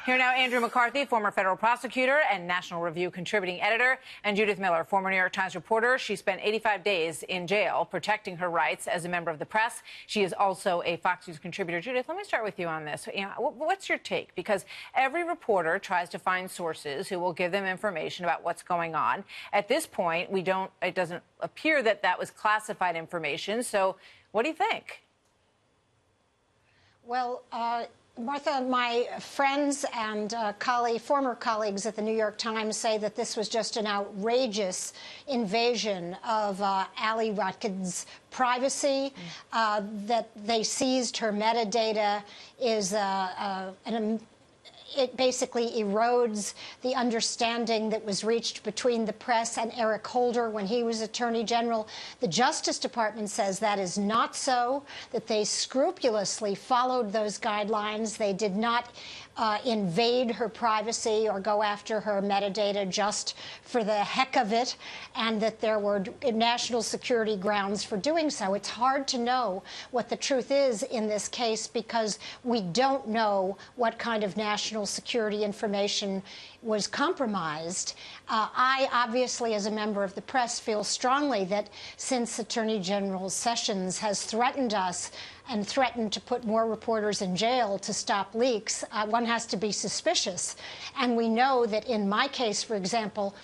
Here now, Andrew McCarthy, former federal prosecutor and National Review contributing editor, and Judith Miller, former New York Times reporter. She spent 85 days in jail protecting her rights as a member of the press. She is also a Fox News contributor. Judith, let me start with you on this. What's your take? Because every reporter tries to find sources who will give them information about what's going on. At this point, it doesn't appear that that was classified information. So what do you think? Well, Martha, my friends and former colleagues at the New York Times say that this was just an outrageous invasion of Ali Rutkin's privacy, that they seized her metadata it basically erodes the understanding that was reached between the press and Eric Holder when he was Attorney General. The Justice Department says that is not so, that they scrupulously followed those guidelines. They did not invade her privacy or go after her metadata just for the heck of it, and that there were national security grounds for doing so. It's hard to know what the truth is in this case because we don't know what kind of national security information was compromised. I obviously, as a member of the press, feel strongly that since Attorney General Sessions has threatened us and threatened to put more reporters in jail to stop leaks, one has to be suspicious. And we know that in my case, for example,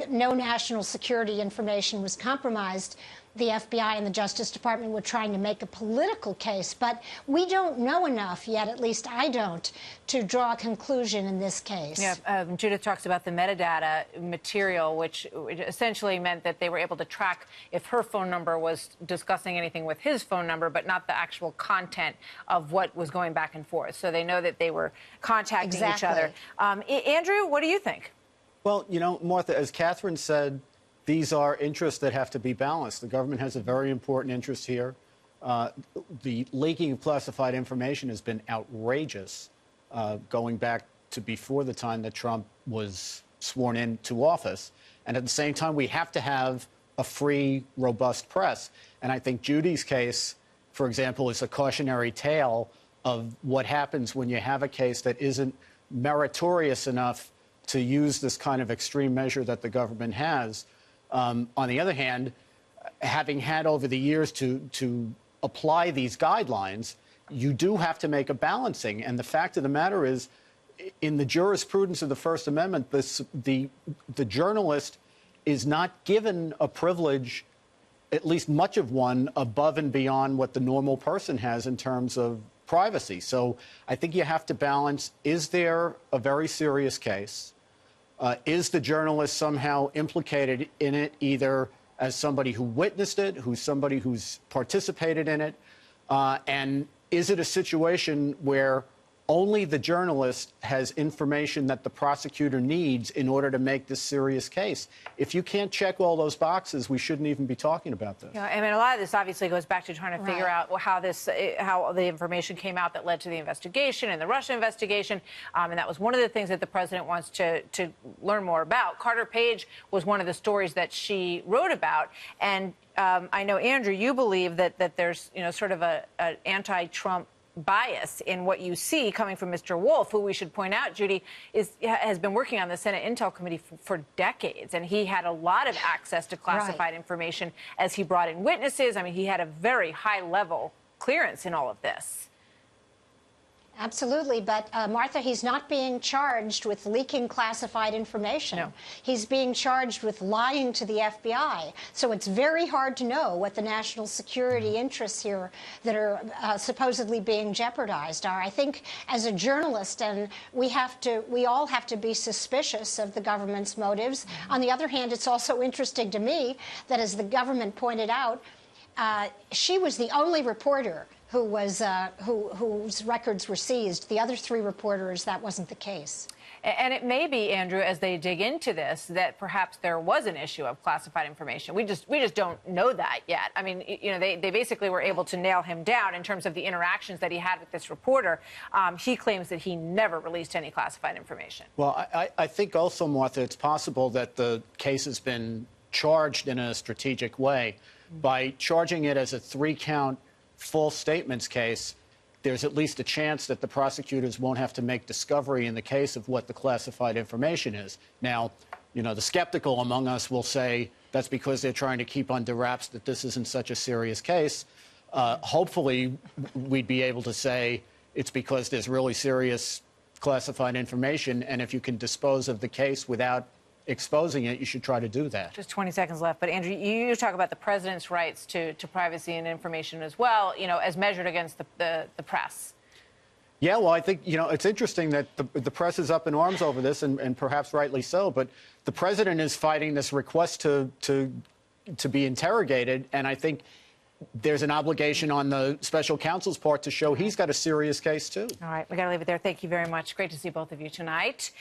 no national security information was compromised. The FBI and the Justice Department were trying to make a political case, but we don't know enough yet, at least I don't, to draw a conclusion in this case. Yeah, Judith talks about the metadata material, which essentially meant that they were able to track if her phone number was discussing anything with his phone number, but not the actual content of what was going back and forth. So they know that they were contacting each other. Andrew, what do you think? Well, you know, Martha, as Catherine said, these are interests that have to be balanced. The government has a very important interest here. The leaking of classified information has been outrageous, going back to before the time that Trump was sworn into office. And at the same time, we have to have a free, robust press. And I think Judy's case, for example, is a cautionary tale of what happens when you have a case that isn't meritorious enough to use this kind of extreme measure that the government has. On the other hand, having had over the years to apply these guidelines, you do have to make a balancing. And the fact of the matter is, in the jurisprudence of the First Amendment, the journalist is not given a privilege, at least much of one, above and beyond what the normal person has in terms of privacy. So I think you have to balance, is there a very serious case? Is the journalist somehow implicated in it, either as somebody who witnessed it, who's somebody who's participated in it? And is it a situation where only the journalist has information that the prosecutor needs in order to make this serious case? If you can't check all those boxes, we shouldn't even be talking about this. Yeah, I mean, a lot of this obviously goes back to trying to figure out how the information came out that led to the investigation and the Russia investigation. And that was one of the things that the president wants to learn more about. Carter Page was one of the stories that she wrote about. And I know, Andrew, you believe that there's, sort of an anti-Trump bias in what you see coming from Mr. Wolfe, who we should point out, Judy, has been working on the Senate Intel Committee for decades, and he had a lot of access to classified information as he brought in witnesses. I mean, he had a very high-level clearance in all of this. Absolutely, but Martha, he's not being charged with leaking classified information. No. He's being charged with lying to the FBI. So it's very hard to know what the national security interests here that are supposedly being jeopardized are. I think as a journalist, and we all have to be suspicious of the government's motives. On the other hand, it's also interesting to me that, as the government pointed out, she was the only reporter whose records were seized. The other three reporters, that wasn't the case. And it may be, Andrew, as they dig into this, that perhaps there was an issue of classified information. We just don't know that yet. I mean, they basically were able to nail him down in terms of the interactions that he had with this reporter. He claims that he never released any classified information. Well, I think also, Martha, it's possible that the case has been charged in a strategic way by charging it as a 3-count false statements case. there's at least a chance that the prosecutors won't have to make discovery in the case of what the classified information is. Now, the skeptical among us will say that's because they're trying to keep under wraps that this isn't such a serious case. Hopefully, we'd be able to say it's because there's really serious classified information, and if you can dispose of the case without exposing it, you should try to do that. Just 20 seconds left. But, Andrew, you talk about the president's rights to privacy and information as well, as measured against the press. Yeah, well, I think, it's interesting that the press is up in arms over this, and perhaps rightly so. But the president is fighting this request to be interrogated, and I think there's an obligation on the special counsel's part to show he's got a serious case, too. All right, we got to leave it there. Thank you very much. Great to see both of you tonight.